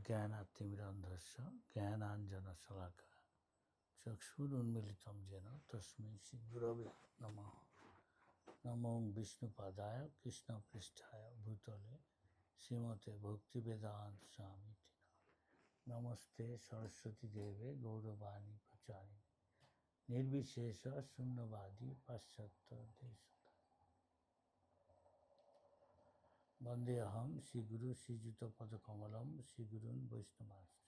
অজ্ঞানাতিমিরন্ধস্য জ্ঞানাঞ্জনশলাকয়া চক্ষুরুন্মিলিतं येन তস্मै শ্রীগুরবে নমঃ। নমো বিষ্ণুপাদায় কৃষ্ণপৃষ্ঠায় ভূতলে শ্রীমতে ভক্তিবেদান্ত স্বামীতি নমস্তে সরস্বতী দেবে গৌরবাণী প্রচারিণী নির্বিশেষ শূন্যবাদী পাশ্চাত্য দেশ বন্দেহম শ্রীগুরু শ্রীযুতপদকমলম শ্রীগুরুন বৈষ্ণবাংশ্চ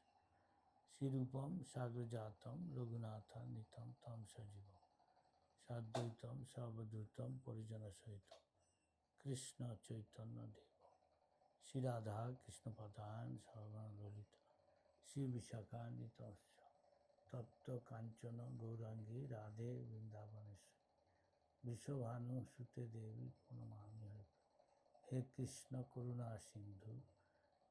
শ্রীরূপম সাগ্রজাতম রঘুনাথান্বিতম তম সজীবম সাদ্বৈতম সর্বধূতম পরিজনসহিত কৃষ্ণ চৈতন্য দেব শ্রী রাধা কৃষ্ণপদায়ন সর্বণ ললিত শ্রী বিশাখান্বিতস্য তপ্ত কাঞ্চন গৌরাঙ্গী রাধে বৃন্দাবনেশ্বরী বিশ্বভানু সুতে দেবী প্রণমামি হরিপ্রিয়া। হে কৃষ্ণ করুণা সিন্ধু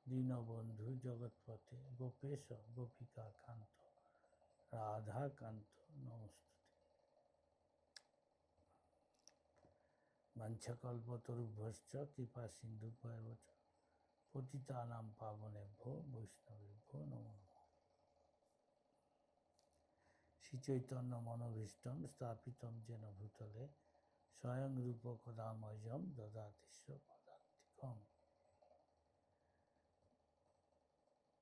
দীনবন্ধু জগৎপতে গোপেশ গোপিকা কান্ত রাধাকান্ত নমস্তুতে। বাঞ্ছাকল্পতরুভ্যশ্চ কৃপা সিন্ধুভ্যেব চ পতিতানাং পাবনেভ্যো বৈষ্ণবেভ্যো নমো নমঃ। শ্রীচৈতন্য মনোভীষ্টং স্থাপিতং যেন ভূতলে স্বয়ং রূপ কদাময়ং দদাতি স্বপদান্তিকং।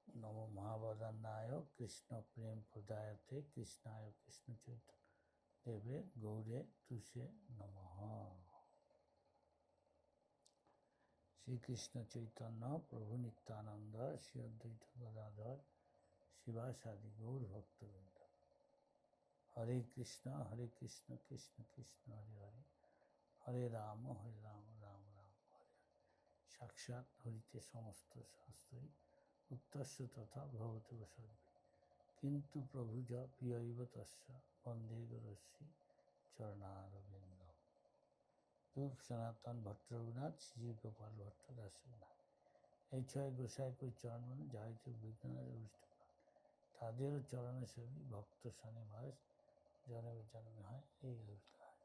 নমো মহাবদান্যায় কৃষ্ণ প্রেম প্রদায়তে কৃষ্ণায় কৃষ্ণ চৈতন্য দেবে গৌরে তুষে নমঃ। শ্রীকৃষ্ণ চৈতন্য প্রভু নিত্যানন্দ শ্রী অদ্বৈত গদাধর শিবাসাদি গৌর ভক্তবৃন্দ। হরে কৃষ্ণ কৃষ্ণ কৃষ্ণ হরে হরে হরে রাম রাম রাম হরে হরে। সাক্ষাৎ হরিতে সমস্ত শাস্ত্রই উক্তস্য তথা ভবতু সর্বে কিন্তু প্রভু য প্রিয়ৈব তস্য বন্দে গুরুশ্রী চরণারবিন্দ। রূপ সনাতন ভট্ট রঘুনাথ শ্রী গোপাল ভট্ট দাস রঘুনাথ এই ছয় গোসাই কই চরণ যাইতে বিঘ্নার অভিষ্টপ্রাণ তাদেরও চরণে সেবী ভক্ত শনিবাস জন্মে জন্মে হয় এই অভিপ্রায়।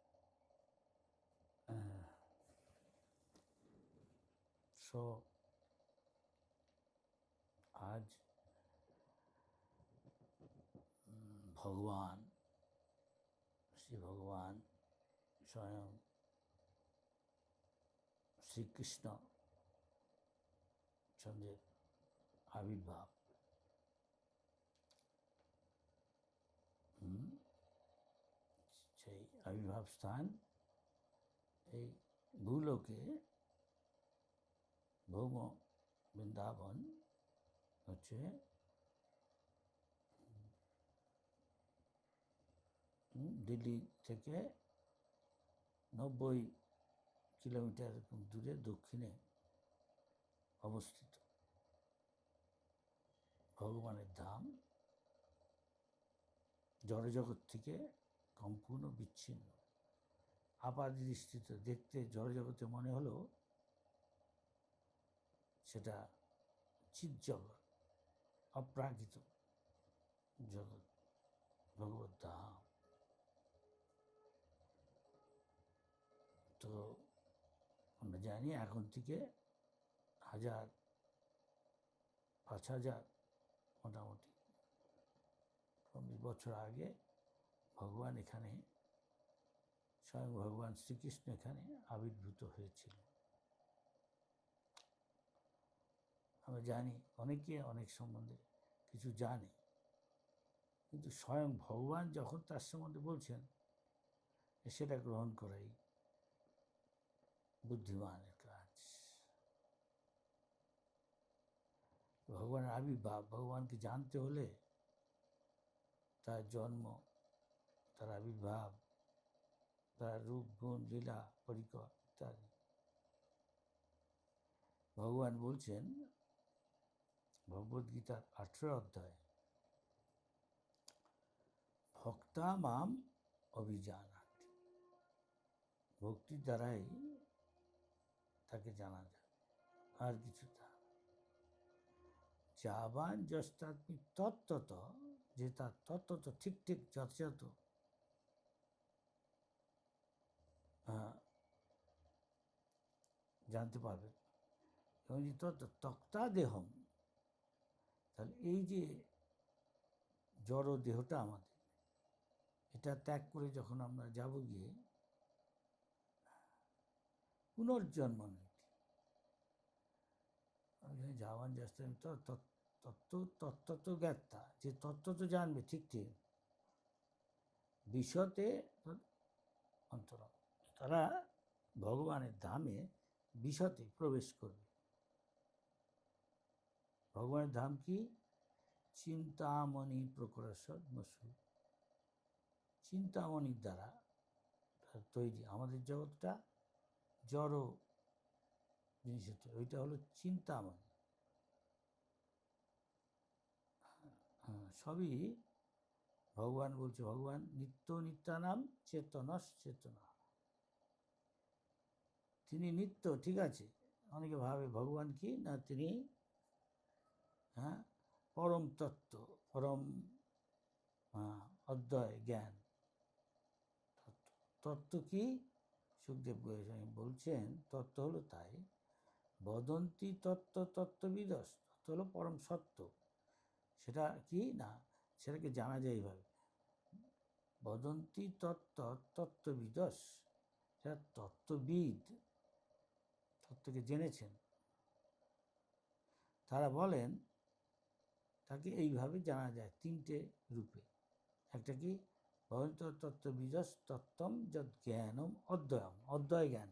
সো আজ ভগবান শ্রী ভগবান স্বয়ং শ্রীকৃষ্ণ চন্দ্রের আবির্ভাব। সেই আবির্ভাব স্থান এই ভূলোকে ভৌম বৃন্দাবন হচ্ছে দিল্লি থেকে 90 কিলোমিটার দূরে দক্ষিণে অবস্থিত ভগবানের ধাম। জড়জগৎ থেকে সম্পূর্ণ বিচ্ছিন্ন। আপাত দৃষ্টিতে দেখতে জড়জগতে মনে হলো সেটা চিৎজগৎ, অপ্রাকৃত জগৎ, ভগবত ধাম। তো আমরা জানি এখন থেকে 5,000 মোটামুটি 20 বছর আগে ভগবান এখানে স্বয়ং ভগবান শ্রীকৃষ্ণ এখানে আবির্ভূত হয়েছিল। আমরা জানি অনেকে অনেক সম্বন্ধে কিছু জানে, কিন্তু স্বয়ং ভগবান যখন তার সম্বন্ধে বলছেন সেটা গ্রহণ করাই বুদ্ধিমানের কাজ। ভগবানের আবির্ভাব, ভগবানকে জানতে হলে তার জন্ম, তার আবির্ভাব, তার রূপ গুণ লীলা পরিকর ইত্যাদি। ভগবান বলছেন ভগবদ্গীতার 18 অধ্যায়, ভক্তা মাম অভিজানাতি। ভক্তির দ্বারাই তাকে জানা যায়, আর কিছু তা যাবান যস্তাত্মি তত্ত্বত, যে তার তত্ত্বত ঠিক যথাযথ জানতে পারবে। এবং তক্তা দেহম, তাহলে এই যে জড় দেহটা আমাদের, এটা ত্যাগ করে যখন আমরা যাব গিয়ে পুনর্জন্ম নেই, যাওয়ান যাস্তেন তত্ত্ব তো জ্ঞাতা, যে তত্ত্ব তো জানবে ঠিক ঠিক, বিশতে অন্তর, তারা ভগবানের ধামে বিশতে প্রবেশ করবে। ভগবানের ধাম কি? চিন্তামণি প্রকরসদ মসু, চিন্তামণির দ্বারা তৈরি আমাদের জগৎটা জড় জিনিসের, ওইটা হলো চিন্তামণি। হ্যাঁ, সবই ভগবান বলছে, ভগবান নিত্য নিত্যানাম চেতনস চেতনা, তিনি নিত্য, ঠিক আছে। অনেকে ভাবে ভগবান কি না, তিনি পরম তত্ত্ব, পরম অদ্বয় জ্ঞান। তত্ত্ব কি? সুখদেব গোস্বামী বলছেন তত্ত্ব হলো তাই, বদন্তি তত্ত্ব তত্ত্ববিদস, তত্ত্ব হলো পরম সত্য। সেটা কি না, সেটাকে জানা যায় এইভাবে, বদন্তি তত্ত্ব তত্ত্ববিদস, সেটা তত্ত্ববিদ, তত্ত্বকে জেনেছেন, তারা বলেন তাকে এইভাবে জানা যায় তিনটে রূপে। একটা কি? ভবন্ত তত্ত্ববিদস তত্ত্বম যৎ জ্ঞানম অদ্বয়ম, অদ্বয় জ্ঞান,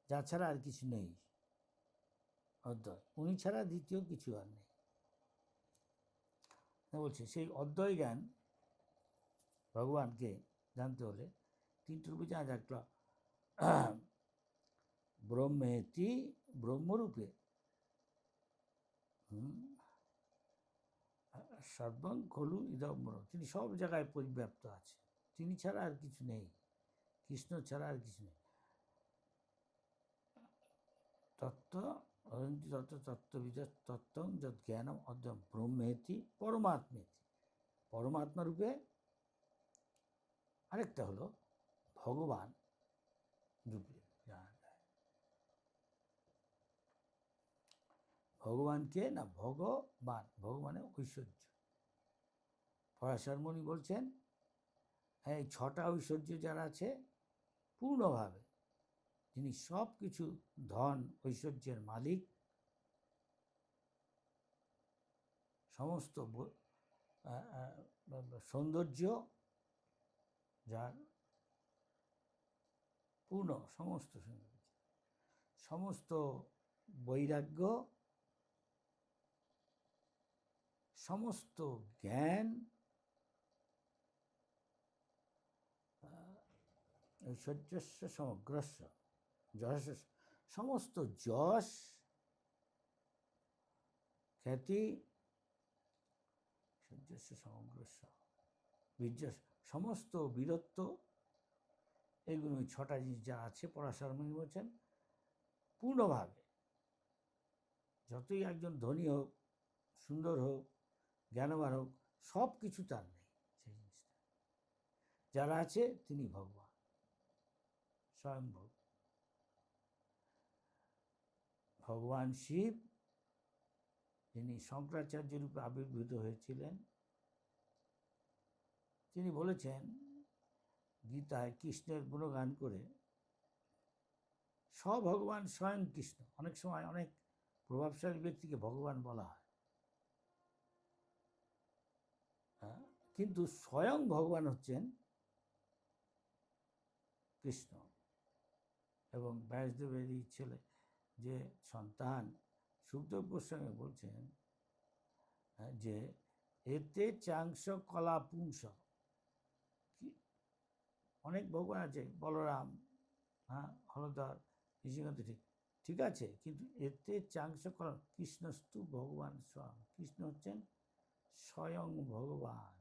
যা ছাড়া আর কিছু নেই, অদ্বয়, উনি ছাড়া দ্বিতীয় কিছু আর নেই। বলছে সেই অদ্বয় জ্ঞান ভগবানকে জানতে হলে তিনটে রূপে জানা যায়। ব্রহ্মেতি, ব্রহ্মরূপে, সর্বং খলু ইদম, তিনি সব জায়গায় পরিব্যাপ্ত আছে, তিনি ছাড়া আর কিছু নেই, কৃষ্ণ ছাড়া আর কিছু নেই। তত্ত্ব তত্ত্ববিদ তত্ত্বং যৎ জ্ঞানম অদ্বয়ম ব্রহ্মেতি পরমাত্মেতি, পরমাত্মা রূপে। আরেকটা হলো ভগবান রূপে জানা যায়। ভগবানকে না, ভগবান, ভগবানের ঐশ্বর্য। পরাশর মুনি বলছেন এই 6টা ঐশ্বর্য যারা আছে পূর্ণভাবে, যিনি সব কিছু ধন ঐশ্বর্যের মালিক, সমস্ত সৌন্দর্য যার পূর্ণ, সমস্ত সৌন্দর্য, সমস্ত বৈরাগ্য, সমস্ত জ্ঞান, ঐশ্বর্যস্য সমগ্রস্য, যশ, সমস্ত যশ খ্যাতি, ঐশ্বর্যস্য সমগ্রস্য বীর্য, সমস্ত বীরত্ব, এইগুলো 6টা জিনিস যা আছে, পরাশর মুনি বলছেন পূর্ণভাবে, যতই একজন ধনী হোক, সুন্দর হোক, জ্ঞানবান হোক, সব কিছু তার নেই, সেই জিনিসটা যারা আছে তিনি ভগবান স্বয়ংভূ। ভগবান শিব, যিনি শঙ্করাচার্য রূপে আবির্ভূত হয়েছিলেন, তিনি বলেছেন গীতায় কৃষ্ণের গুণগান করে, স্বভগবান স্বয়ং কৃষ্ণ। অনেক সময় অনেক প্রভাবশালী ব্যক্তিকে ভগবান বলা হয়, কিন্তু স্বয়ং ভগবান হচ্ছেন কৃষ্ণ। এবং ব্যাসদেবেরই ছেলে যে সন্তান সুখদেব গোস্বামী বলছেন যে এতে চাংশ কলা পুংস, অনেক ভগবান আছে, বলরাম, হলধর, ঋষিকান্ত, ঠিক আছে, কিন্তু এতে চাংশ কলা, কৃষ্ণস্তু ভগবান স্বয়ং, কৃষ্ণ হচ্ছেন স্বয়ং ভগবান,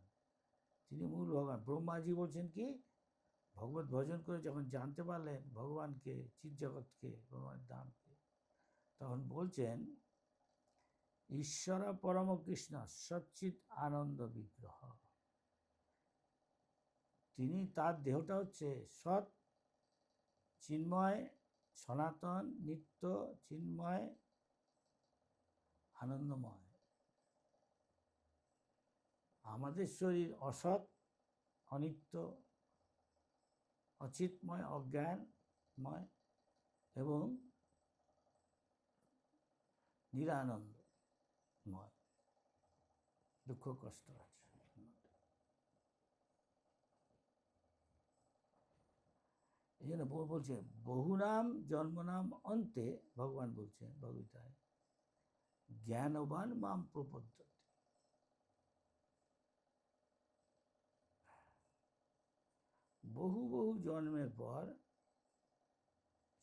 তিনি মূল ভগবান। ব্রহ্মাজি বলছেন কি, ভগবত ভজন করে যখন জানতে পারলেন ভগবানকে, চিৎজগৎকে, ভগবানের দামকে, তখন বলছেন ঈশ্বর পরম কৃষ্ণ সচ্চিৎ আনন্দ বিগ্রহ, তিনি, তার দেহটা হচ্ছে সৎ চিন্ময়, সনাতন, নিত্য, চিন্ময়, আনন্দময়, আমাদের শরীর অসৎ, অনিত্য, অচিতময়, অজ্ঞানময় এবং নিরানন্দময়, দুঃখ কষ্ট আছে। এই জন্য বলছে বহুনাম জন্মনাম অন্তে, ভগবান বলছেন ভগবীতায়, জ্ঞানবান মাম প্রপদ্যতে। বহু বহু জন্মের পর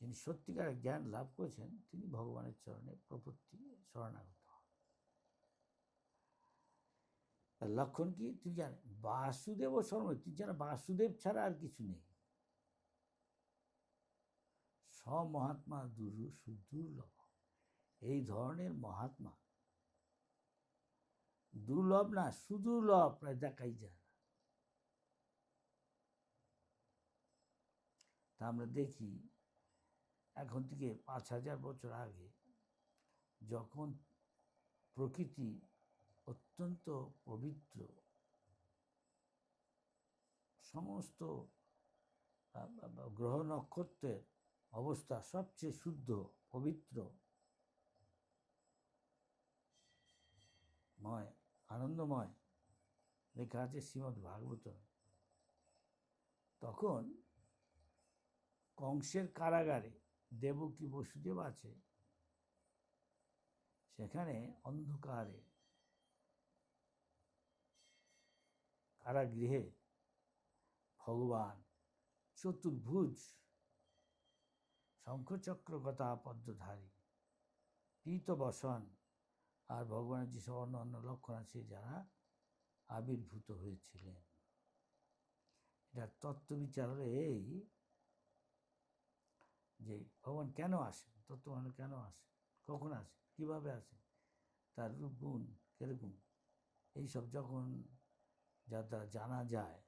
যিনি সত্যিকার জ্ঞান লাভ করেছেন তিনি ভগবানের চরণে প্রপত্তি শরণাগত হন। তার লক্ষণ কি? তুই জানেন বাসুদেব ও শর্ম, তুই জানো বাসুদেব ছাড়া আর কিছু নেই। মহাত্মা দুর্লভ, এই ধরনের মহাত্মা দুর্লভ না, সুদুর্লভ, প্রায় দেখাই যায় না। তা আমরা দেখি এখন থেকে 5000 বছর আগে যখন প্রকৃতি অত্যন্ত পবিত্র, সমস্ত গ্রহ নক্ষত্রের অবস্থা সবচেয়ে শুদ্ধ পবিত্র ময়, আনন্দময় লেখা আছে শ্রীমদ্ ভাগবত। তখন কংসের কারাগারে দেবকী বসুদেব আছে, সেখানে অন্ধকারে কারাগৃহে ভগবান চতুর্ভুজ, শঙ্খচক্র গদা পদ্মধারী, পীত বসন আর ভগবানের যেসব অন্য অন্য লক্ষণ আছে যারা আবির্ভূত হয়েছিলেন। এটা তত্ত্ববিচার হলে এই যে ভগবান কেন আসেন, তত্ত্ব মানে কেন আসেন, কখন আসেন, কীভাবে আসেন, তার রূপ গুণ কীরকম, এইসব যখন যা জানা যায়,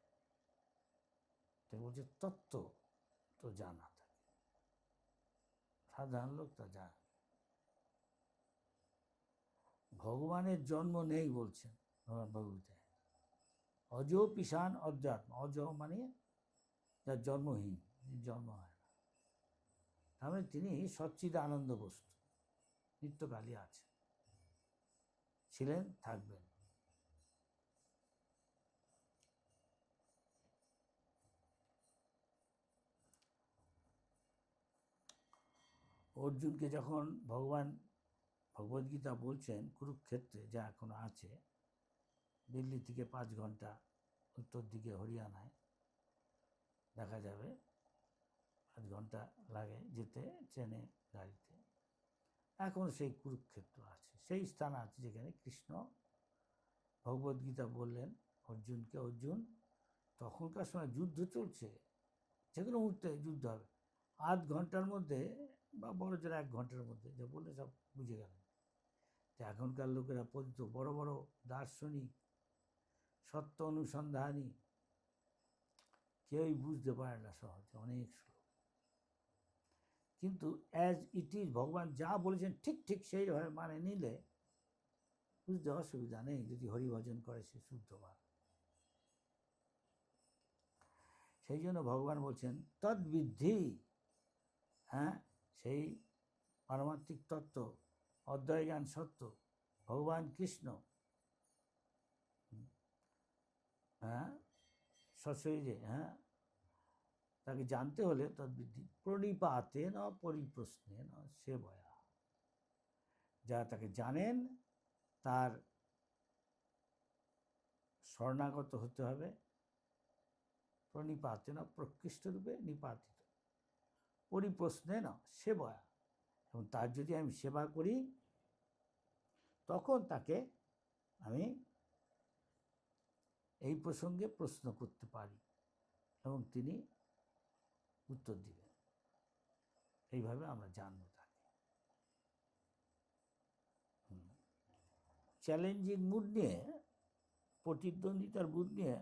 তো বলছে তত্ত্ব তো জানা থাকে, সাধারণ লোক তা জানে। ভগবানের জন্ম নেই বলছেন ভগবতে, অজ পিশান অধ্যাত্ম, অজ মানে যার জন্মহীন, জন্ম হয় না, তাহলে তিনি সচ্চিদ আনন্দ বস্তু, নিত্যকালই আছে, ছিলেন, থাকবেন। অর্জুনকে যখন ভগবান ভগবদ্গীতা বলছেন কুরুক্ষেত্রে, যা এখনো আছে, দিল্লি থেকে 5 ঘন্টা উত্তর দিকে হরিয়ানায় দেখা যাবে, 5 ঘন্টা লাগে যেতে ট্রেনে গাড়িতে। এখন সেই কুরুক্ষেত্র আছে, সেই স্থান আছে যেখানে কৃষ্ণ ভগবদ্গীতা বললেন অর্জুনকে, অর্জুন তখনকার সময় যুদ্ধ চলছে, যে কোনো মুহূর্তে যুদ্ধ হবে, আধ ঘন্টার মধ্যে বা বড় জোর 1 ঘন্টার মধ্যে, যা বললে সব বুঝে গেলেন। যে এখনকার লোকেরা পর্যন্ত বড় বড় দার্শনিক, সত্য অনুসন্ধানী, কেউই বুঝতে পারে না সহজে, অনেক শ্লোক। কিন্তু অ্যাজ ইট ইজ ভগবান যা বলেছেন ঠিক ঠিক সেইভাবে মানে নিলে বুঝতে অসুবিধা নেই, যদি হরিভজন করে সে শুদ্ধবার। সেই জন্য ভগবান বলছেন তদ্বিদ্ধি, হ্যাঁ, সেই পারমাত্মিক তত্ত্ব, অদ্বয় জ্ঞান সত্য, ভগবান কৃষ্ণ, হ্যাঁ, সশরীরে, হ্যাঁ, তাকে জানতে হলে তদ্বিদ্ধি প্রণিপাতে না পরিপ্রশ্নে না সেবয়া, যারা তাকে জানেন তার শরণাগত হতে হবে, প্রণিপাতে না প্রকৃষ্ট রূপে নিপাতিত, পরিপ্রশ্নে না সেবয়া, এবং তার যদি আমি সেবা করি তখন তাকে আমি এই প্রসঙ্গে প্রশ্ন করতে পারি এবং তিনি উত্তর দিবেন। এইভাবে আমরা জানব তাকে। চ্যালেঞ্জিং মুড নিয়ে, প্রতিদ্বন্দ্বিতার মুড নিয়ে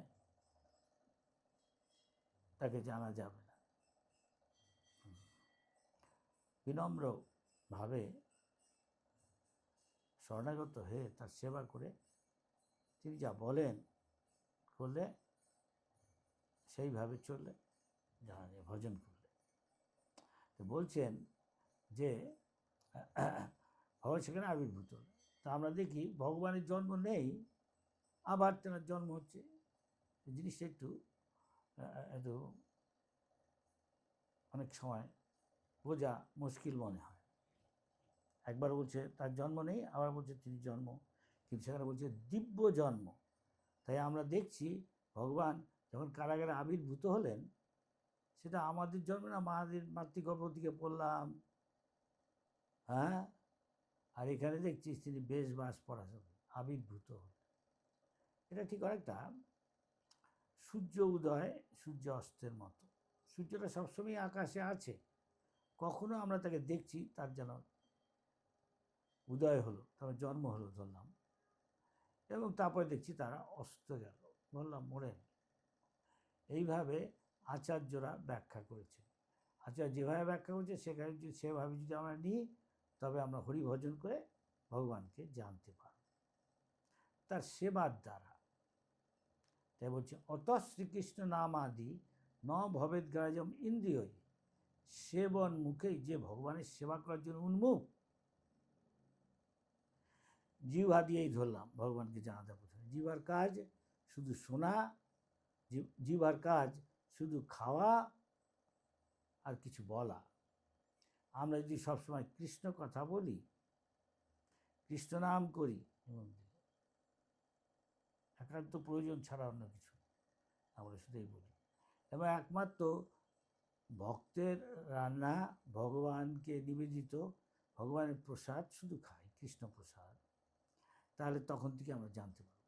তাকে জানা যাবে না। বিনম্রভাবে শরণাগত হয়ে তার সেবা করে তিনি যা বলেন করলে, সেইভাবে চললে, জানা যায় ভজন করলে। তো বলছেন যে ভগবান সেখানে আবির্ভূত হল। তা আমরা দেখি ভগবানের জন্ম নেই, আবার তেনার জন্ম হচ্ছে। জিনিসটা একটু একটু অনেক সময় বোঝা মুশকিল মনে হয়। একবার বলছে তার জন্ম নেই, আবার বলছে তিনি জন্ম, কিন্তু সেখানে বলছে দিব্য জন্ম। তাই আমরা দেখছি ভগবান যখন কারাগারে আবির্ভূত হলেন, সেটা আমাদের জন্ম না, মাতৃগর্ভবতীকে পড়লাম, হ্যাঁ, আর এখানে দেখছি তিনি বেশ বাস পড়াশোনা আবির্ভূত হলেন। এটা ঠিক অনেকটা সূর্য উদয় সূর্য অস্তের মতো। সূর্যটা সবসময় আকাশে আছে, কখনো আমরা তাকে দেখছি, তার যেন উদয় হলো, তারপর জন্ম হলো ধরলাম, এবং তারপরে দেখছি তারা অস্ত গেল, বললাম মরেন। এইভাবে আচার্যরা ব্যাখ্যা করেছে। আচার্য যেভাবে ব্যাখ্যা করছে সেভাবে যদি আমরা নিই, তবে আমরা হরিভজন করে ভগবানকে জানতে পারব তার সেবার দ্বারা। তাই বলছে অত শ্রীকৃষ্ণ নাম আদি ন ভবেদ গ্রাজম ইন্দ্রিয়ই, সেবন মুখেই যে ভগবানের সেবা করার জন্য উন্মুখ, জিহ্বা দিয়েই ধরলাম ভগবানকে জানাতে। প্রথমে জিহ্বার কাজ শুধু শোনা, জিহ্বার কাজ শুধু খাওয়া আর কিছু বলা। আমরা যদি সবসময় কৃষ্ণ কথা বলি, কৃষ্ণ নাম করি, একান্ত প্রয়োজন ছাড়া অন্য কিছু আমরা শুধুই বলি, এবং একমাত্র ভক্তের রান্না ভগবানকে নিবেদিত ভগবানের প্রসাদ শুধু খাই, কৃষ্ণ প্রসাদ, তাহলে তখন থেকে আমরা জানতে পারব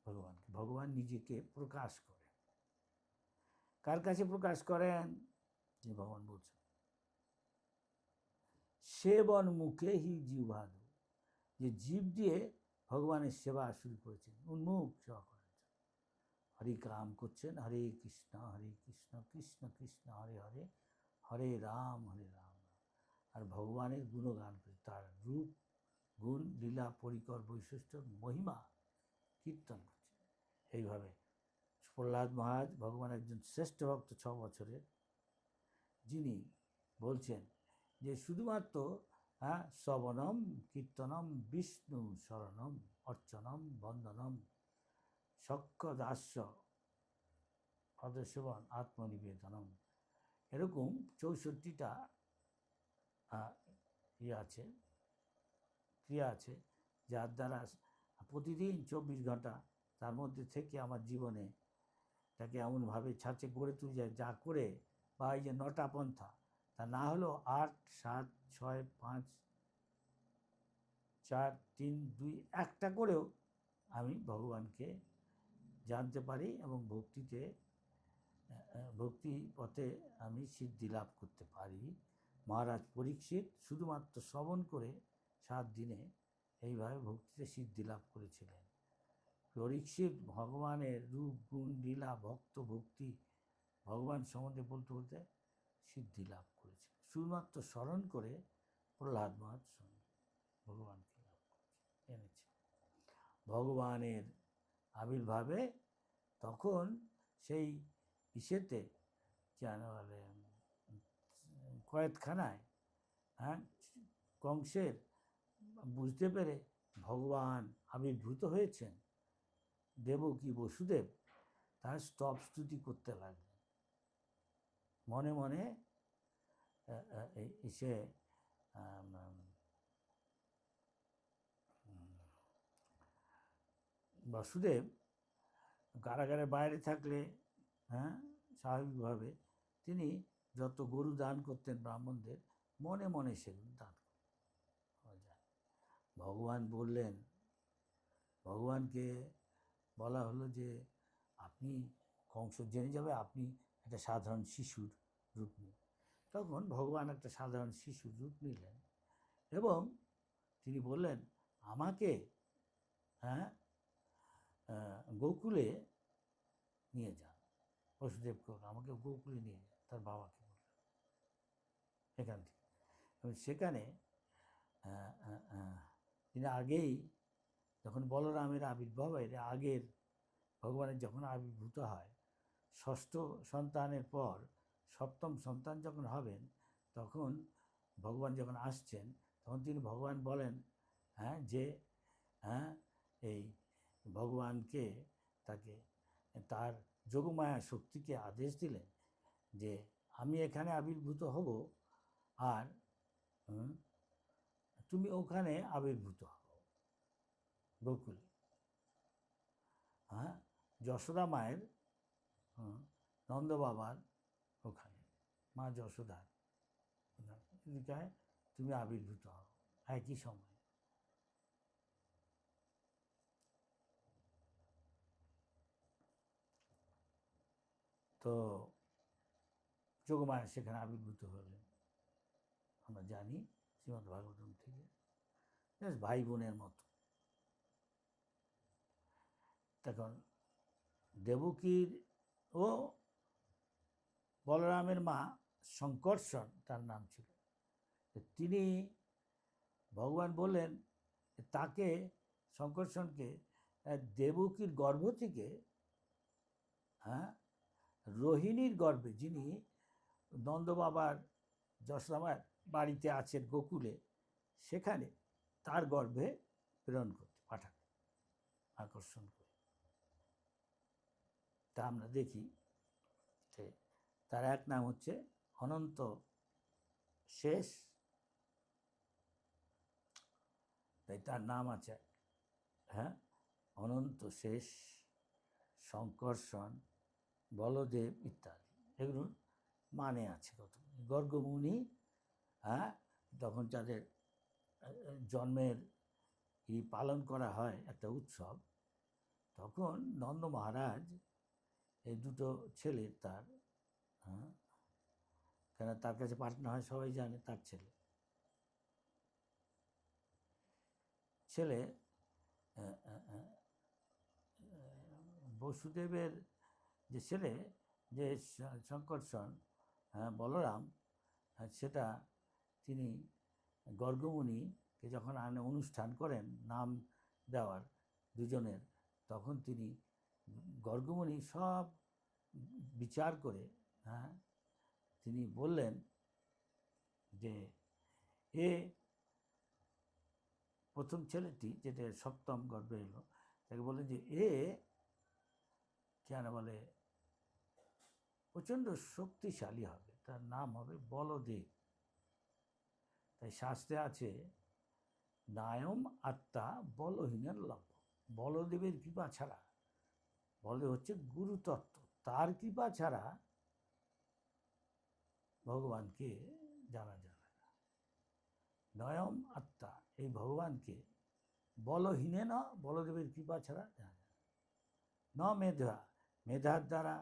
ভগবানকে। ভগবান নিজেকে প্রকাশ করেন, কার কাছে প্রকাশ করেন? যে ভগবান বলছেন সেবন মুখে হি জিহ্বাদ, যে জীব দিয়ে ভগবানের সেবা শুরু করেছেন, উন্মুখ সেবা করার জন্য। হরি কাম করছেন, হরে কৃষ্ণ কৃষ্ণ কৃষ্ণ হরে হরে, হরে রাম আর ভগবানের গুণগান করে, তার রূপ গুণ লীলা পরিকর বৈশিষ্ট্য মহিমা কীর্তন করছে। এইভাবে প্রহ্লাদ মহারাজ ভগবান একজন শ্রেষ্ঠ ভক্ত 6 বছরের, যিনি বলছেন যে শুধুমাত্র শ্রবণম কীর্তনম বিষ্ণু শরণম অর্চনম বন্দনম সখ্য দাস্য পদসেবন আত্মনিবেদনম, এরকম 64টা আছে, ক্রিয়া আছে, যার দ্বারা প্রতিদিন 24 ঘন্টা তার মধ্যে থেকে আমার জীবনে তাকে এমনভাবে ছাঁচে গড়ে তুলে যায়, যা করে, বা এই যে 9টা পন্থা, তা না হলেও 8, 7, 6, 5, 4, 3, 2 একটা করেও আমি ভগবানকে জানতে পারি, এবং ভক্তি পথে আমি সিদ্ধি লাভ করতে পারি। মহারাজ পরীক্ষিত শুধুমাত্র শ্রবণ করে 7 দিনে এইভাবে ভক্তিতে সিদ্ধি লাভ করেছিলেন। পরীক্ষিত ভগবানের রূপ গুণ লীলা ভক্তি ভগবান সম্বন্ধে বলতে বলতে সিদ্ধি লাভ করেছে, শুধুমাত্র স্মরণ করে প্রহ্লাদ মহারাজ ভগবানকে লাভ এনেছে। ভগবানের আবির্ভাবে তখন সেই ইসেতে বলে কয়েদখানায়, কংসের বুঝতে পেরে ভগবান আবির্ভূত হয়েছেন, দেবকী বসুদেব তার স্তব স্তুতি করতে লাগলেন মনে মনে। সে বসুদেব কারাগারের বাইরে থাকলে, স্বাভাবিকভাবে তিনি যত গরু দান করতেন ব্রাহ্মণদের, মনে মনে সেগুলো দান যায়। ভগবান বললেন, ভগবানকে বলা হলো যে আপনি, কংস জেনে যাবে আপনি একটা সাধারণ শিশুর রূপ নিন। তখন ভগবান একটা সাধারণ শিশুর রূপ নিলেন এবং তিনি বললেন আমাকে গোকুলে নিয়ে যান। বসুদেবকে আমাকে গোকুলে নিয়ে যান, তার বাবাকে বললেন এখান থেকে। এবং সেখানে তিনি আগেই, যখন বলরামের আবির্ভাব এর আগের ভগবানের যখন আবির্ভূত হয়, ষষ্ঠ সন্তানের পর সপ্তম সন্তান যখন হবেন, তখন ভগবান যখন আসছেন, তখন তিনি ভগবান বলেন যে এই ভগবানকে তাকে তার যোগমায়া শক্তিকে আদেশ দিলেন যে আমি এখানে আবির্ভূত হব, আর তুমি ওখানে আবির্ভূত হও গোকুলে। যশোদা মায়ের, নন্দ বাবার ওখানে, মা যশোদার তুমি আবির্ভূত হও একই সময়। তো যোগমায়া সেখানে আবির্ভূত হলেন, আমরা জানি শ্রীমদ্ ভাগবতম থেকে, ভাই বোনের মতো। তখন দেবকীর ও বলরামের মা শঙ্কর্ষণ তার নাম ছিল, তিনি ভগবান বললেন তাকে, শঙ্কর্ষণকে দেবকীর গর্ভ থেকে রোহিণীর গর্ভে, যিনি নন্দ বাবার যশোদামার বাড়িতে আছেন গোকুলে, সেখানে তার গর্ভে প্রেরণ করতে পাঠাবে আকর্ষণ করে। তা আমরা দেখি যে তার এক নাম হচ্ছে অনন্ত শেষ, তাই তার নাম আছে অনন্ত শেষ, শঙ্কর্ষণ, বলদেব ইত্যাদি। এগুলোর মানে আছে কত। গর্গমুনি তখন যাদের জন্মের পালন করা হয় একটা উৎসব, তখন নন্দ মহারাজ এই দুটো ছেলে তার, কেন তার কাছে পাঠানো হয়, সবাই জানে তার ছেলে বসুদেবের যে ছেলে, যে শঙ্কর্ষণ বলরাম, সেটা তিনি গর্গমুনিকে যখন অনুষ্ঠান করেন নাম দেওয়ার দুজনের, তখন তিনি গর্গমুনি সব বিচার করে তিনি বললেন যে প্রথম ছেলেটি, যেটা সপ্তম গর্ভে এলো, তাকে বললেন যে কেন বলে প্রচণ্ড শক্তিশালী হবে, তার নাম হবে বলদেব। তাই শাস্ত্রে আছে নায়ম আত্মা বলহীনের লভ্য, বলদেবের কৃপা ছাড়া, বলদেব হচ্ছে গুরুতত্ত্ব, তার কৃপা ছাড়া ভগবানকে জানা যাবে না। নয়ম আত্মা, এই ভগবানকে বলহীনে না, বলদেবের কৃপা ছাড়া জানা যাবে না। মেধা, মেধার দ্বারা,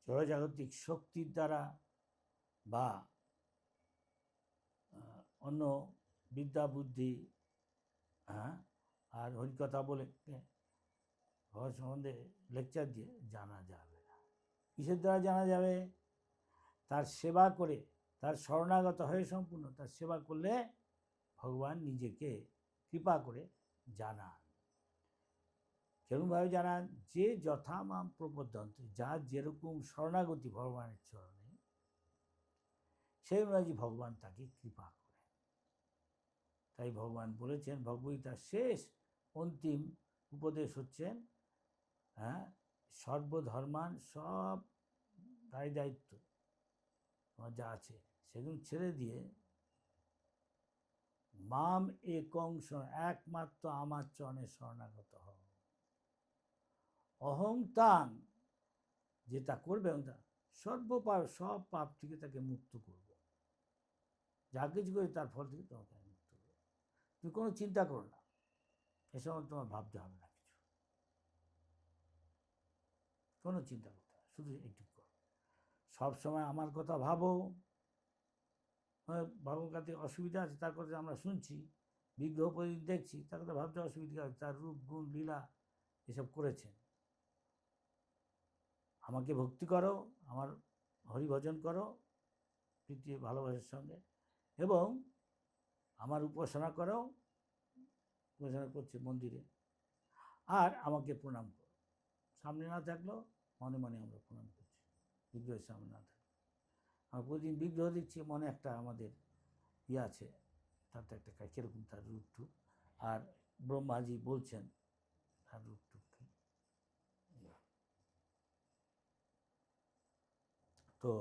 জড়জাগতিক শক্তির দ্বারা, বা অন্য বিদ্যা বুদ্ধি আর হরিকথা বলে ভগবান সম্বন্ধে লেকচার দিয়ে জানা যাবে না। কিসের দ্বারা জানা যাবে? তার সেবা করে, তার শরণাগত হয়ে সম্পূর্ণ তার সেবা করলে ভগবান নিজেকে কৃপা করে জানান। কেমনভাবে জানান? যে যথা মাম প্রপদ্যন্তে, যার যেরকম শরণাগতি ভগবানের চরণে, সেই অনুযায়ী ভগবান তাকে কৃপা করে। তাই ভগবান বলেছেন, ভগবদ্গীতার শেষ অন্তিম উপদেশ হচ্ছেন সর্বধর্মান, সব দায় দায়িত্ব যা আছে সেগুলো ছেড়ে দিয়ে মাম একং, একমাত্র আমার চরণে শরণাগত হও। অহংতাং, যেটা করবে সর্বপাপ, সব পাপ থেকে তাকে মুক্ত করব, যা কিছু করে তার ফল থেকে তোমাকে মুক্ত করবো। তুমি কোনো চিন্তা করো না, এসব তোমার ভাবতে হবে না, কিছু কোনো চিন্তা করতে হবে, শুধু এইটুকু করো, সবসময় আমার কথা ভাবো। ভগবানের কাছে অসুবিধা আছে, তার কথা আমরা শুনছি, বিগ্রহ প্রতিদিন দেখছি, তার কথা ভাবতে অসুবিধা আছে, তার রূপ গুণ লীলা এসব করেছেন। আমাকে ভক্তি করো, আমার হরিভজন করো প্রীতি ভালোবাসার সঙ্গে, এবং আমার উপাসনা করো, উপাসনা করছে মন্দিরে, আর আমাকে প্রণাম করো। সামনে না থাকলেও মনে মনে আমরা প্রণাম করছি, বিগ্রহের সামনে না থাকলে। আমরা প্রতিদিন বিগ্রহ দেখছি, মনে একটা আমাদের ইয়ে আছে, তার তো একটা কীরকম তার রূপটুক, আর ব্রহ্মাজি বলছেন তার রূপটুক কি। তো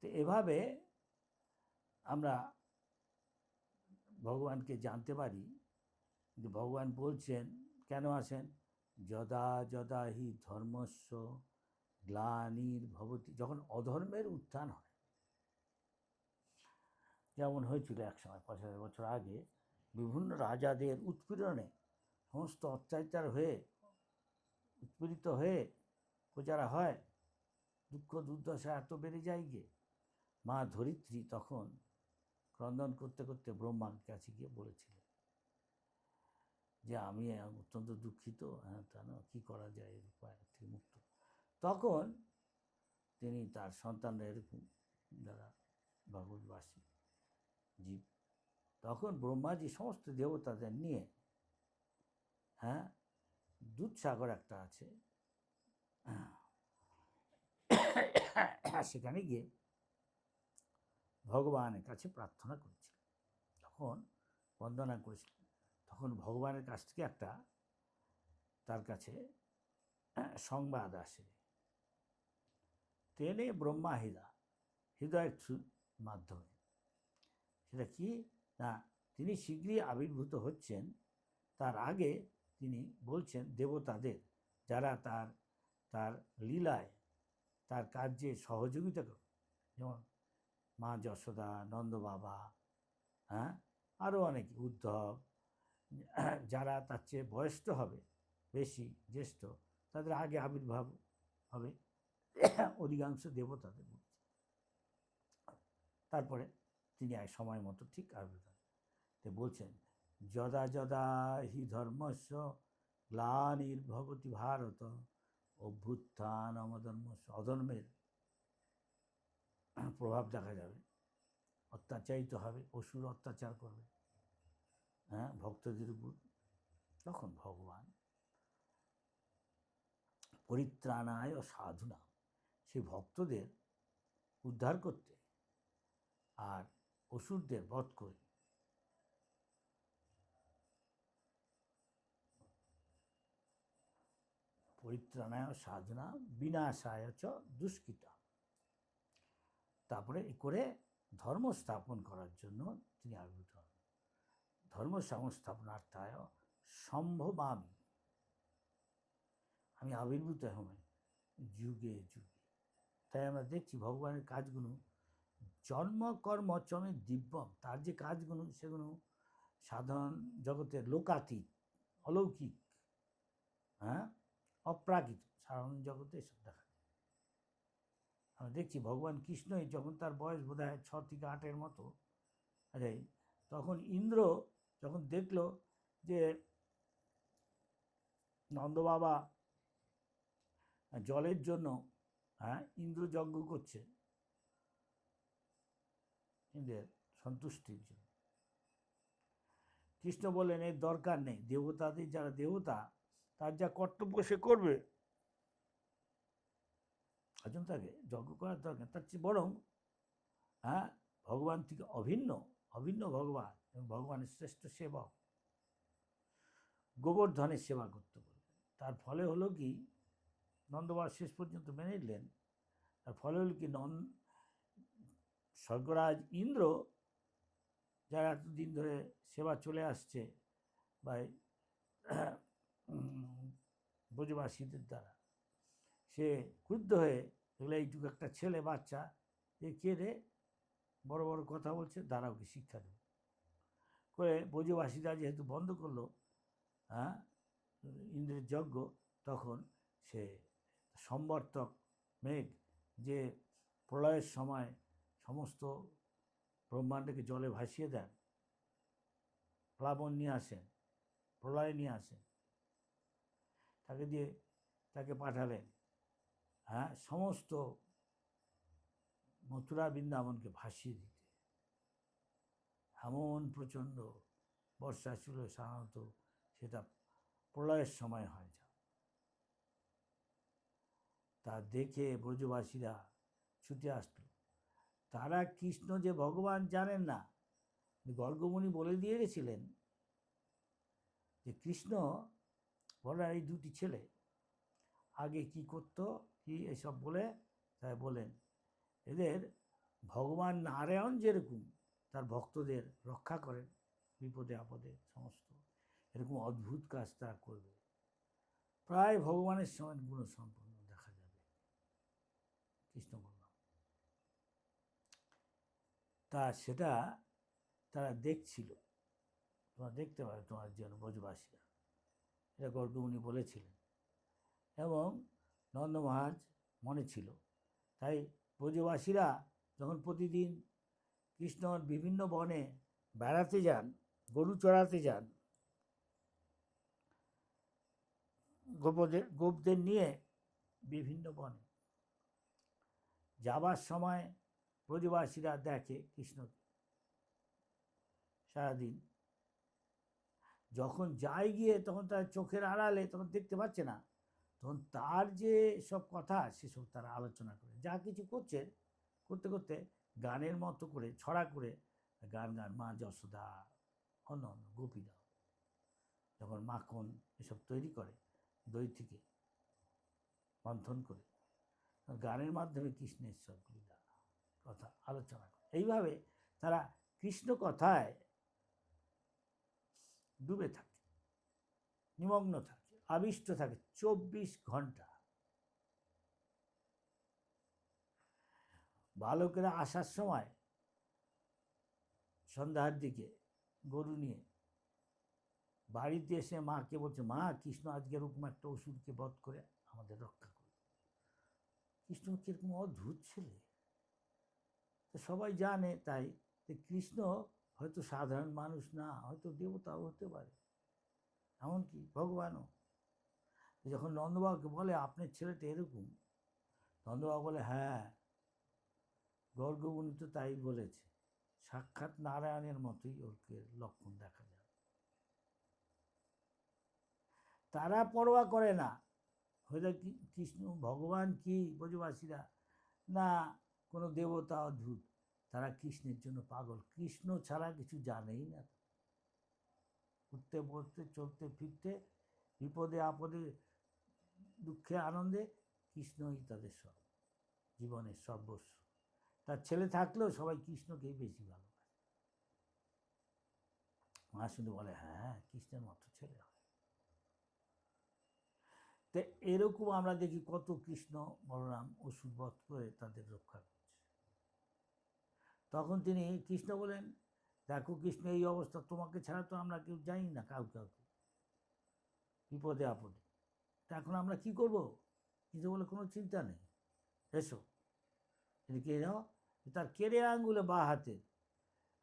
এভাবে আমরা ভগবানকে জানতে পারি যে ভগবান বলছেন কেন আসেন, যদা যদা হি ধর্মস্য গ্লানির্ভবতি, যখন অধর্মের উত্থান হয়, যেমন হয়েছিল একসময় 50,000 বছর আগে, বিভিন্ন রাজাদের উৎপীড়নে সমস্ত অত্যাচার হয়ে উৎপীড়িত হয়ে প্রজারা হয়, দুঃখ দুর্দশা এত বেড়ে যায় গিয়ে মা ধরিত্রী তখন ক্রন্দন করতে করতে ব্রহ্মার কাছে গিয়ে বলেছিলেন যে আমি অত্যন্ত দুঃখিত, হ্যাঁ তা না, কী করা যায় এর উপায় থেকে মুক্ত। তখন তিনি তার সন্তানরা এরকম যারা ভগবতবাসী জীব, তখন ব্রহ্মাজি সমস্ত দেবতাদের নিয়ে, হ্যাঁ, দুধসাগর একটা আছে, সেখানে গিয়ে ভগবানের কাছে প্রার্থনা করেছিলেন, তখন বন্দনা করেছিলেন। তখন ভগবানের কাছ থেকে একটা তার কাছে সংবাদ আসে, ট্রেনে ব্রহ্মা হৃদয়ের মাধ্যমে। সেটা কি না, তিনি শীঘ্রই আবির্ভূত হচ্ছেন, তার আগে তিনি বলছেন দেবতাদের যারা তার তার লীলায় তার কার্যে সহযোগিতা করে, যেমন মা যশোদা, নন্দ বাবা, হ্যাঁ, আরও অনেক উদ্ধব, যারা তার চেয়ে বয়স্ক হবে, বেশি জ্যেষ্ঠ, তাদের আগে আবির্ভাব হবে অধিকাংশ দেবতাদের মধ্যে। তারপরে তিনি এক সময় মতো ঠিক আবির্ভাব তো বলছেন, যদা যদা হি ধর্মস্য গ্লানির্ভবতি ভারত অভ্যুত্থান অধর্মস্য, অধর্মের প্রভাব দেখা যাবে, অত্যাচারিত হবে, অসুর অত্যাচার করবে, হ্যাঁ, ভক্তদের উপর, তখন ভগবান পরিত্রাণায় ও সাধুনা, সেই ভক্তদের উদ্ধার করতে আর অসুরদের বধ করে পরিত্রাণায় সাধনা বিনাশায় চ দুষ্কৃতা, তারপরে করে ধর্ম স্থাপন করার জন্য তিনি আবির্ভূত হন। ধর্ম সংস্থাপনার্থায় সম্ভবামি, আমি আবির্ভূত হব যুগে যুগে। তাই আমরা দেখছি ভগবানের কাজগুলো জন্ম কর্ম চমে দিব্যম, তার যে কাজগুলো সেগুলো সাধারণ জগতের লোকাতীত, অলৌকিক, হ্যাঁ, অপ্রাকৃত, সাধারণ জগতে এসব দেখা যায়। আমরা দেখছি ভগবান কৃষ্ণই যখন তার বয়স বোধ হয় 6 থেকে 8-এর মতো, তখন ইন্দ্র যখন দেখল যে নন্দ বাবা জলের জন্য, হ্যাঁ, ইন্দ্র যজ্ঞ করছে ইন্দ্রের সন্তুষ্টির জন্য, কৃষ্ণ বললেন এর দরকার নেই, দেবতাদের যারা দেবতা তার যা কর্তব্য সে করবে, একজন তাকে যজ্ঞ করার দরকার, তার চেয়ে বরং, হ্যাঁ, ভগবান থেকে অভিন্ন অভিন্ন ভগবান এবং ভগবানের শ্রেষ্ঠ সেবক গোবর্ধনের সেবা করতে বললেন। তার ফলে হলো কি, নন্দবাস শেষ পর্যন্ত মেনে নিলেন। তার ফলে হলো কি, স্বর্গরাজ ইন্দ্র যারা এতদিন ধরে সেবা চলে আসছে বা ব্রজবাসীদের দ্বারা, সে ক্রুদ্ধ হয়ে এগুলো এইটুকু একটা ছেলে বাচ্চা, যে কে রে বড় বড় কথা বলছে, দাঁড়াও কি শিক্ষা দেবে করে ব্রজবাসীরা যেহেতু বন্ধ করলো, হ্যাঁ, ইন্দ্রের যজ্ঞ, তখন সে সম্বর্তক মেঘ, যে প্রলয়ের সময় সমস্ত ব্রহ্মাণ্ডকে জলে ভাসিয়ে দেন, প্লাবন নিয়ে আসেন, প্রলয় নিয়ে আসেন, তাকে পাঠালেন, হ্যাঁ, সমস্ত মথুরা বৃন্দাবনকে ভাসিয়ে দিতে। এমন প্রচণ্ড বর্ষা ছিল, সাধারণত সেটা প্রলয়ের সময় হয় যা। তা দেখে ব্রজবাসীরা ছুটে আসলো। তারা কৃষ্ণ যে ভগবান জানেন না। গর্গমুনি বলে দিয়ে গেছিলেন যে কৃষ্ণ বলার এই দুটি ছেলে আগে কি করত, কি এসব বলে তাই বলেন এদের ভগবান নারায়ণ যেরকম তার ভক্তদের রক্ষা করেন বিপদে আপদে সমস্ত, এরকম অদ্ভুত কাজ তারা করবে, প্রায় ভগবানের সমান গুণসম্পন্ন দেখা যাবে। কৃষ্ণ বললাম তা সেটা তারা দেখছিল। তোমরা দেখতে পাবে তোমার জন্য ব্রজবাসীরা, এটা গর্গমুনি বলেছিলেন এবং নন্দ মহারাজ মনে ছিল। তাই ব্রজবাসীরা যখন প্রতিদিন কৃষ্ণর বিভিন্ন বনে বেড়াতে যান, গরু চড়াতে যান, গোপদের নিয়ে বিভিন্ন বনে যাবার সময় ব্রজবাসীরা দেখে কৃষ্ণকে সারাদিন। যখন যায় গিয়ে তখন তার চোখের আড়ালে তখন দেখতে পাচ্ছে না, তখন তার যে সব কথা সেসব তারা আলোচনা করে, যা কিছু করছে করতে করতে গানের মতো করে ছড়া করে গান মা যশোদা অন্য অন্য গোপীরা যখন মাখন এসব তৈরি করে দই থেকে মন্থন করে গানের মাধ্যমে কৃষ্ণের সব লীলা কথা আলোচনা করে। এইভাবে তারা কৃষ্ণ কথায় ডুবে থাকে, নিমগ্ন থাকে, আবিষ্ট থাকে 24 ঘন্টা। বালকেরা আসার সময় সন্ধ্যার দিকে গরু নিয়ে বাড়িতে এসে মাকে বলছে, মা কৃষ্ণ আজকে এরকম একটা অসুরকে বধ করে আমাদের রক্ষা করবে। কৃষ্ণ কিরকম অদ্ভুত ছেলে, তো সবাই জানে। তাই কৃষ্ণ হয়তো সাধারণ মানুষ না, হয়তো দেবতাও হতে পারে, এমনকি ভগবানও। যখন নন্দবাবুকে বলে আপনার ছেলেটা এরকম, নন্দবাবু বলে হ্যাঁ গর্গমুনি তো তাই বলেছে, সাক্ষাৎ নারায়ণের মতোই ওকে লক্ষণ দেখা যায়। তারা পরোয়া করে না হয়তো কৃষ্ণ ভগবান কি ব্রজবাসীরা না কোনো দেবতা অদ্ভুত, তারা কৃষ্ণের জন্য পাগল, কৃষ্ণ ছাড়া কিছু জানেই না। উঠতে বসতে চলতে ফিরতে বিপদে আপদে দুঃখে আনন্দে কৃষ্ণই তাদের সব জীবনের সর্বস্ব। তার ছেলে থাকলেও সবাই কৃষ্ণকেই বেশি ভালোবাসে। মা শুধু বলে হ্যাঁ কৃষ্ণের মতো ছেলে হয়। তো এরকম আমরা দেখি কত কৃষ্ণ বলরাম অসুর বধ করে তাদের রক্ষা করছে। তখন তিনি কৃষ্ণ বলেন দেখো কৃষ্ণ এই অবস্থা, তোমাকে ছাড়া তো আমরা কেউ জানি না কাউকে বিপদে আপদে, তা এখন আমরা কি করব? কৃষ্ণ বলে কোনো চিন্তা নেই, এসো। এদিকে এরাও তার কেড়ে আঙ্গুলে বা হাতে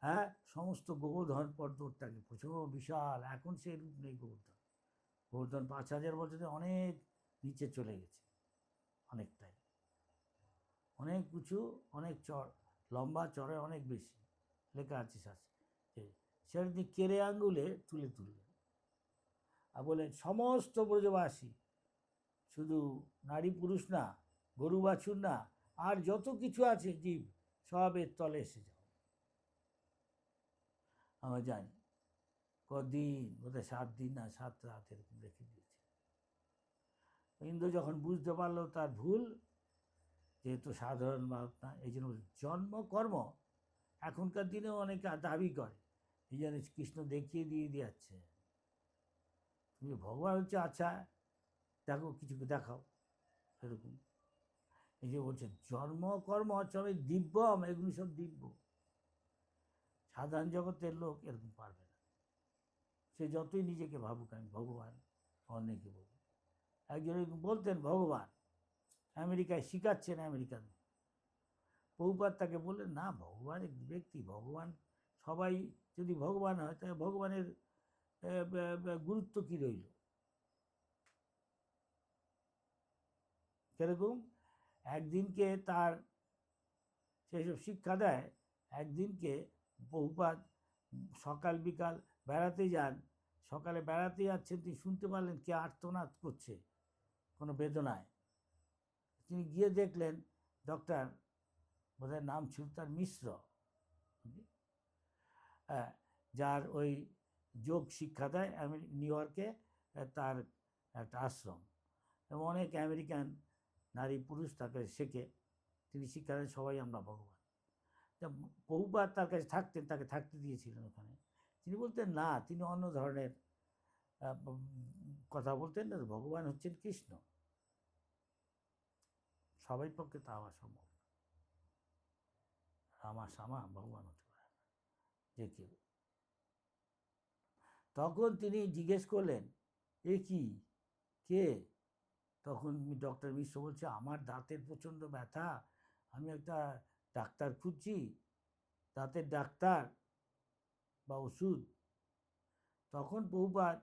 হ্যাঁ সমস্ত গোবর্ধন পর্বতটাকে প্রচুর বিশাল, এখন সেই রূপ নেই গোবর্ধন। গোবর্ধন 5000 বছরে অনেক নিচে চলে গেছে, অনেকটাই, অনেক উঁচু, অনেক চড়, লম্বা চড়ে অনেক বেশি, লেখা আছে শাস্ত্রে। সেটা কেড়ে আঙ্গুলে তুলে তুললেন আর বলেন সমস্ত ব্রজবাসী, শুধু নারী পুরুষ না, গরু বাছুর না, আর যত কিছু আছে জীব সবের তলে এসে যাও। আমরা জানি কদিন বোধহয় 7 দিন না 7 রাত এরকম রেখে দিয়েছে। ইন্দ্র যখন বুঝতে পারলো তার ভুল, যেহেতু সাধারণ মানুষ না, এই জন্য জন্ম কর্ম এখনকার দিনেও অনেকে দাবি করে, এই জন্য কৃষ্ণ দেখিয়ে দিয়ে দিয়েছে তুমি ভগবান হচ্ছে, আচ্ছা দেখো কিছু দেখাও এরকম। এই যে বলছে জন্ম কর্ম হচ্ছে আমি দিব্যম, এগুলি সব দিব্য, সাধারণ জগতের লোক এরকম পারবে না। সে যতই নিজেকে ভাবুক আমি ভগবান, অনেকে বলবে। একজন বলতেন ভগবান, আমেরিকায় শিখাচ্ছেন আমেরিকান, প্রভুপাদ তাকে বললেন না ভগবান এক ব্যক্তি, ভগবান সবাই যদি ভগবান হয় তাহলে ভগবানের গুরুত্ব কী রইল? সেরকম একদিনকে তার সেই সব শিক্ষা দেয়। একদিনকে বহুপাত সকাল বিকাল বেড়াতে যান, সকালে বেড়াতে যাচ্ছেন, তিনি শুনতে পারলেন কে আর্তনাদ করছে কোনো বেদনায়। তিনি গিয়ে দেখলেন ডক্টর, বোধহয় নাম ছিল তার মিশ্র, যার ওই যোগ শিক্ষা দেয় নিউ ইয়র্কে, তার একটা আশ্রম, এবং অনেক আমেরিকান নারী পুরুষ তার কাছে শেখে। তিনি শিক্ষা দেন সবাই আমরা ভগবান। বহুবার তার কাছে থাকতেন, তাকে থাকতে দিয়েছিলেন ওখানে। তিনি বলতেন না, তিনি অন্য ধরনের কথা বলতেন না, ভগবান হচ্ছেন কৃষ্ণ। সবাই পক্ষে তা হওয়া সম্ভব, রামা শ্যামা ভগবান হতে পারে না যে কেউ। তখন তিনি জিজ্ঞেস করলেন, এ কি, কে? তখন ডক্টর মিশ্র বলছে, আমার দাঁতের প্রচণ্ড ব্যথা, আমি একটা ডাক্তার খুঁজছি, দাঁতের ডাক্তার বা ওষুধ। তখন বহুবার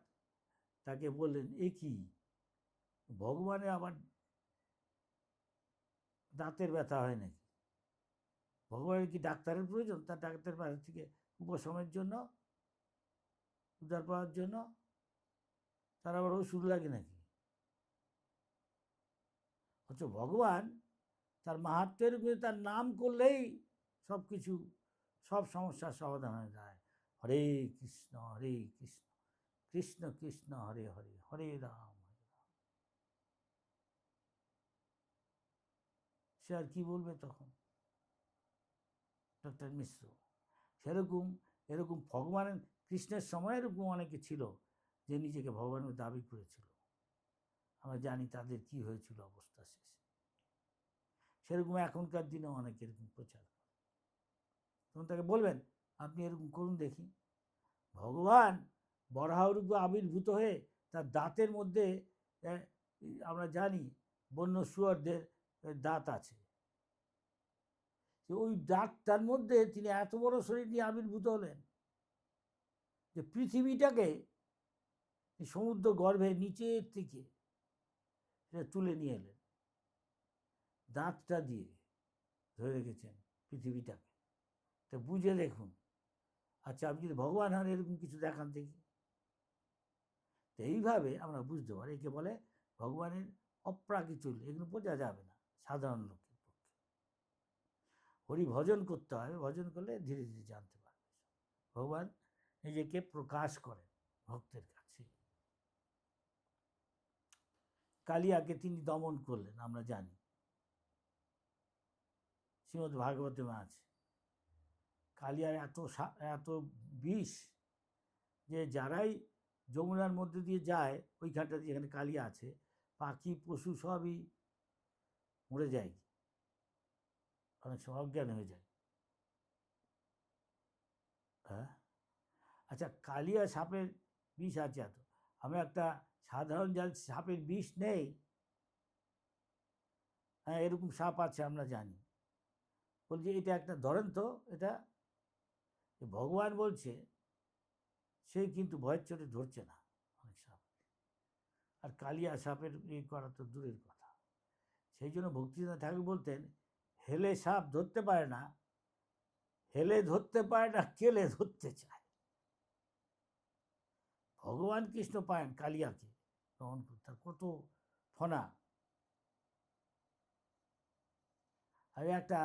তাকে বললেন, এ কি, ভগবানের আবার দাঁতের ব্যথা হয় নাকি? ভগবানের কি ডাক্তারের প্রয়োজন তার ডাক্তারের ব্যথা থেকে উপশমের জন্য, উদ্ধার পাওয়ার জন্য? তার আবার ওষুধ লাগে নাকি? হচ্ছে ভগবান তার মাহাত্ম্যের উপরে তার নাম করলেই সব কিছু, সব সমস্যার সমাধান হয়ে যায়। হরে কৃষ্ণ কৃষ্ণ কৃষ্ণ হরে হরে, হরে রাম হরে রাম। সে আর কি বলবে তখন ডক্টর মিশ্র? সেরকম এরকম ভগবানের কৃষ্ণের সময় এরকম অনেকে ছিল যে নিজেকে ভগবানের দাবি করেছিল। আমরা জানি তাদের কি হয়েছিল অবস্থা শেষে। সেরকম এখনকার দিনে অনেকে এরকম প্রচার করে। তখন তাকে বলবেন, আপনি এরকম করুন দেখি। ভগবান বরাহরূপে আবির্ভূত হয়ে তার দাঁতের মধ্যে, আমরা জানি বন্য শুয়োরদের দাঁত আছে, ওই দাঁতটার মধ্যে তিনি এত বড় শরীর নিয়ে আবির্ভূত হলেন যে পৃথিবীটাকে সমুদ্র গর্ভের নিচের থেকে তুলে নিয়ে এলেন, দাঁতটা দিয়ে ধরে রেখেছেন পৃথিবীটাকে। তা বুঝে দেখুন। আচ্ছা, আপনি যদি ভগবান হন এরকম কিছু দেখান দেখি। তো এইভাবে আমরা বুঝতে পারি একে বলে ভগবানের অপ্রাকৃত। এগুলো বোঝা যাবে না সাধারণ লোকের পক্ষে। হরি ভজন করতে হবে, ভজন করলে ধীরে ধীরে জানতে পারবে ভগবান নিজেকে প্রকাশ করেন ভক্তের কাছে। কালিয়াকে তিনি দমন করলেন, আমরা জানি শ্রীমদ্ ভাগবতে আছে। কালিয়ার এত বিষ যে যারাই যমুনার মধ্যে দিয়ে যায়, ওইখানটা যেখানে কালিয়া আছে, পাখি পশু সবই মরে যায়, অনেক সময় অজ্ঞান হয়ে যায়। হ্যাঁ, আচ্ছা, কালিয়া সাপের বিষ আছে এত, আমরা একটা সাধারণ যার সাপের বিষ নেই, হ্যাঁ এরকম সাপ আছে আমরা জানি, বলছি এটা একটা ধরেন তো, এটা ভগবান বলছে, সে কিন্তু ভয়ের চোটে ধরছে না অনেক সাপ। আর কালিয়া সাপের করা তো দূরের কথা। সেই জন্য ভক্তিনাথ ঠাকুর বলতেন, হেলে সাপ ধরতে পারে না, হেলে ধরতে পারে না, কেলে ধরতে চায়। ভগবান কৃষ্ণ পায়েন কালিয়াকে দমন করতে, তার কত ফনা। আর একটা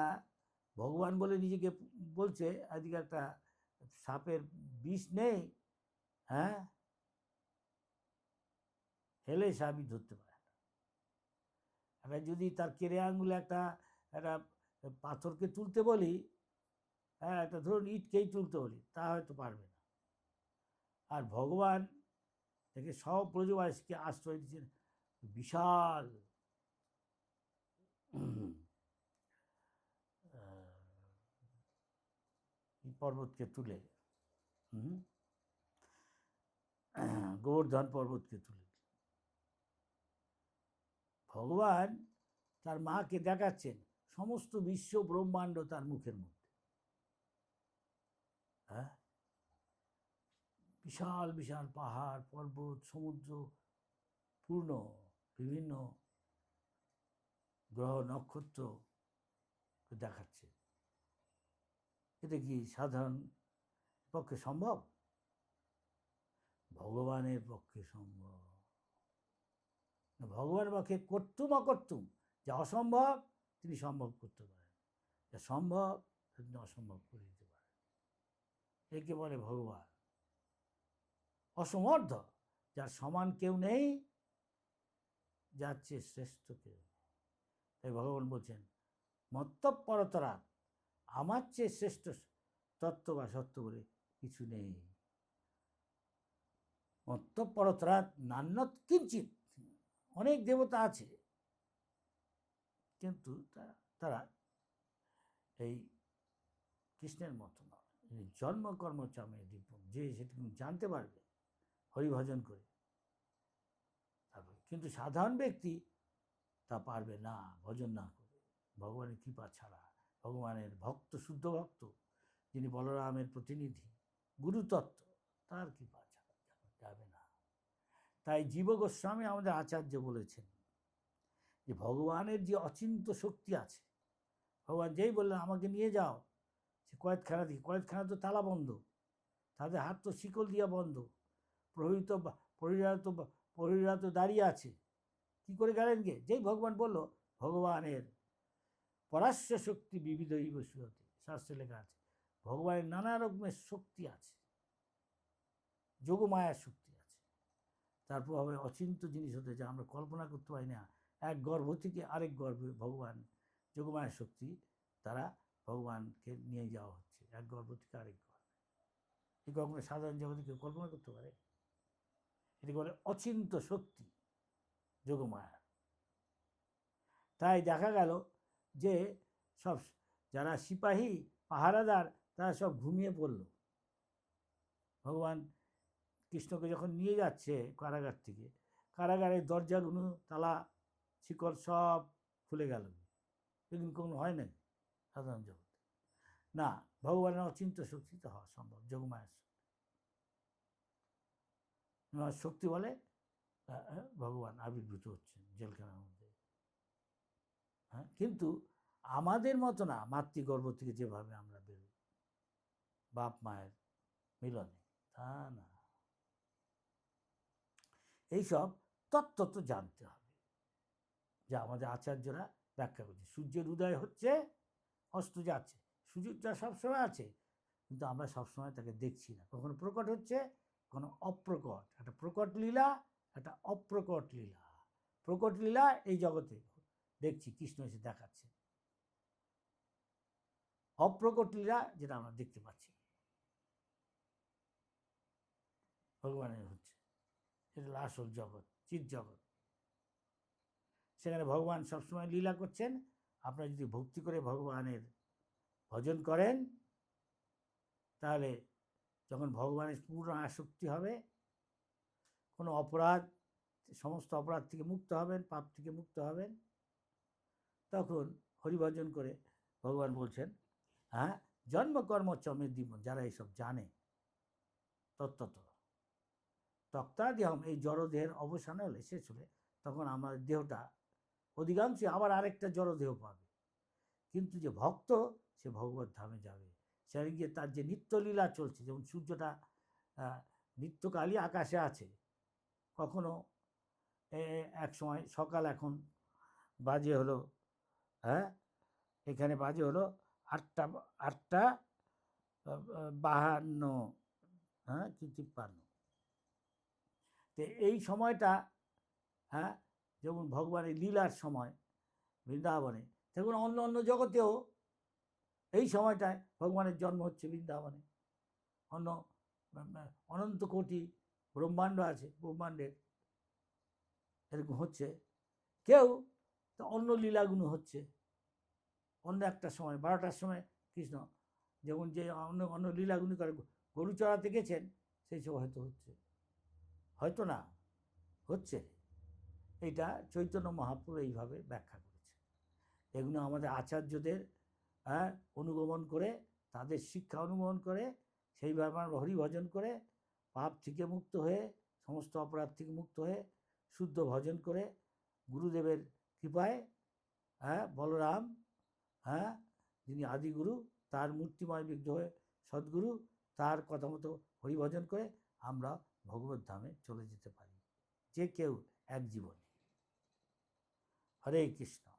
ভগবান বলে নিজেকে বলছে, আজকে একটা সাপের বিষ নেই, হ্যাঁ হেলে সাপই ধরতে পারে না। একটা যদি তার কেড়ে আঙুলে একটা পাথরকে তুলতে বলি, হ্যাঁ একটা ধরুন ইটকেই তুলতে বলি, তা হয়তো পারবে না। আর ভগবান থেকে সব ব্রজবাসীকে আশ্রয় দিচ্ছেন বিশাল পর্বতকে তুলে, গোবর্ধন পর্বতকে তুলে। ভগবান তার মাকে দেখাচ্ছেন সমস্ত বিশ্ব ব্রহ্মাণ্ড তার মুখের মধ্যে। হ্যাঁ, বিশাল বিশাল পাহাড় পর্বত সমুদ্র পূর্ণ, বিভিন্ন গ্রহ নক্ষত্র দেখাচ্ছে। এটা কি সাধারণ পক্ষে সম্ভব? ভগবানের পক্ষে সম্ভব। ভগবানের পক্ষে করতুম অকর্তুম, যা অসম্ভব তিনি সম্ভব করতে পারেন, যা সম্ভব তিনি অসম্ভব করে দিতে পারেন। একে বলে ভগবান। অসমর্থ, যার সমান কেউ নেই, যার চেয়ে শ্রেষ্ঠ কেউ। তাই ভগবান বলছেন মত্তপরতরা, আমার চেয়ে শ্রেষ্ঠ তত্ত্ব বা সত্য বলে কিছু নেই। মত্তপরতরা নান্যৎ কিঞ্চিৎ, অনেক দেবতা আছে, কিন্তু তারা এই কৃষ্ণের মতো নয়। জন্মকর্ম চামে দীপন, যে সেটুকু জানতে পারবে হরিভজন করে তারপরে। কিন্তু সাধারণ ব্যক্তি তা পারবে না ভজন না করে, ভগবানের কৃপা ছাড়া। ভগবানের ভক্ত, শুদ্ধ ভক্ত, যিনি বলরামের প্রতিনিধি, গুরুতত্ত্ব, তার কৃপা ছাড়া যাবে না। তাই জীব গোস্বামী আমাদের আচার্য বলেছেন যে ভগবানের যে অচিন্ত শক্তি আছে, ভগবান যেই বললেন আমাকে নিয়ে যাও সে কয়েদখানা দিকে, কয়েদখানা তো তালা বন্ধ, তাদের হাত তো শিকল দিয়া বন্ধ, প্রহরীরা তো দাঁড়িয়ে আছে, কি করে গেলেন গে? যেই ভগবান বলল, ভগবানের পরাশ্য শক্তি বিবিধ ইবসুয়তে, শাস্ত্রে লেখা আছে ভগবানের নানা রকমের শক্তি আছে, যোগমায়ার শক্তি আছে, তার প্রভাবে অচিন্ত জিনিস হতে যা আমরা কল্পনা করতে পারি না। এক গর্ভ থেকে আরেক গর্ভে ভগবান যোগমায়ার শক্তি দ্বারা ভগবানকে নিয়ে যাওয়া হচ্ছে, এক গর্ভ থেকে আরেক গর্ভে। এই কখনো সাধারণ জগতে কেউ কল্পনা করতে পারে? এটাকে বলে অচিন্ত শক্তি, যোগমায়া। তাই দেখা গেল যে সব যারা সিপাহী পাহারাদার তারা সব ঘুমিয়ে পড়ল। ভগবান কৃষ্ণকে যখন নিয়ে যাচ্ছে কারাগার থেকে, কারাগারের দরজাগুলো, তালা, শিকল সব খুলে গেল। এগুলো কোনো হয় না সাধারণ জগতে। না, ভগবানের অচিন্ত শক্তিতে হওয়া সম্ভব, যোগমায়ার শক্তি। শক্তি বলে ভগবান আবির্ভূত হচ্ছেন জেলখানার মধ্যে। হ্যাঁ, কিন্তু আমাদের মতো না, মাতৃগর্ভ থেকে যেভাবে আমরা বেরোই বাপ মায়ের মিলনে, তা না। এইসব তত্ত্ব তো জানতে হবে, যা আমাদের আচার্যরা ব্যাখ্যা করছে। সূর্যের উদয় হচ্ছে, অস্ত যাচ্ছে, সূর্যটা সবসময় আছে, কিন্তু আমরা সবসময় তাকে দেখছি না। কখনো প্রকট হচ্ছে, কখনো অপ্রকট। একটা প্রকট লীলা, একটা অপ্রকট লীলা। প্রকট লীলা এই জগতে দেখছি, কৃষ্ণ এসে দেখাচ্ছে। অপ্রকট লীলা যেটা আমরা দেখতে পাচ্ছি ভগবানের হচ্ছে, এটা আসল জগৎ, চিৎ জগৎ। সেখানে ভগবান সবসময় লীলা করছেন। আপনারা যদি ভক্তি করে ভগবানের ভজন করেন, তাহলে যখন ভগবানের পূর্ণ আসক্তি হবে, কোনো অপরাধ, সমস্ত অপরাধ থেকে মুক্ত হবেন, পাপ থেকে মুক্ত হবেন, তখন হরিভজন করে ভগবান বলছেন, হ্যাঁ, জন্মকর্ম চমে জীবন, যারা এইসব জানে তত্ত্বত তক্তাদিহম, এই জড়দেহের অবসান হলে, শেষ হলে, তখন আমার দেহটা অধিকাংশই আবার আরেকটা জড়দেহ পাবে। কিন্তু যে ভক্ত, সে ভগবত ধামে যাবে। সেখানে গিয়ে তার যে নিত্যলীলা চলছে, যেমন সূর্যটা নিত্যকালই আকাশে আছে, কখনো এক সময় সকাল, এখন বাজে হলো, হ্যাঁ, এখানে বাজে হলো 8টা 52, হ্যাঁ, কি 53। তো এই সময়টা, হ্যাঁ, যেমন ভগবানের লীলার সময় বৃন্দাবনে, দেখুন অন্য অন্য জগতেও এই সময়টায় ভগবানের জন্ম হচ্ছে বৃন্দাবনে। অনন্ত কোটি ব্রহ্মাণ্ড আছে, ব্রহ্মাণ্ডের এরকম হচ্ছে। কেউ তো অন্য লীলাগুলো হচ্ছে অন্য একটা সময়, 12টার সময় কৃষ্ণ যেমন যে অন্য অন্য লীলাগুলো করে, গরু চড়াতে গেছেন, সেই সব হয়তো হচ্ছে, হয়তো না হচ্ছে। এটা চৈতন্য মহাপ্রভু এইভাবে ব্যাখ্যা করেছে। এগুলো আমাদের আচার্যদের অনুগমন করে, তাদের শিক্ষা অনুগমন করে, সেইভাবে আমরা হরিভজন করে পাপ থেকে মুক্ত হয়ে, সমস্ত অপরাধ থেকে মুক্ত হয়ে, শুদ্ধ ভজন করে, গুরুদেবের কৃপায়, বলরাম, যিনি আদিগুরু, তার মূর্তিময় বিগ্রহে সদ্গুরু তার কথা মতো হরিভজন করে আমরা ভগবত ধামে চলে যেতে পারি, যে কেউ এক জীবনে। হরে কৃষ্ণ।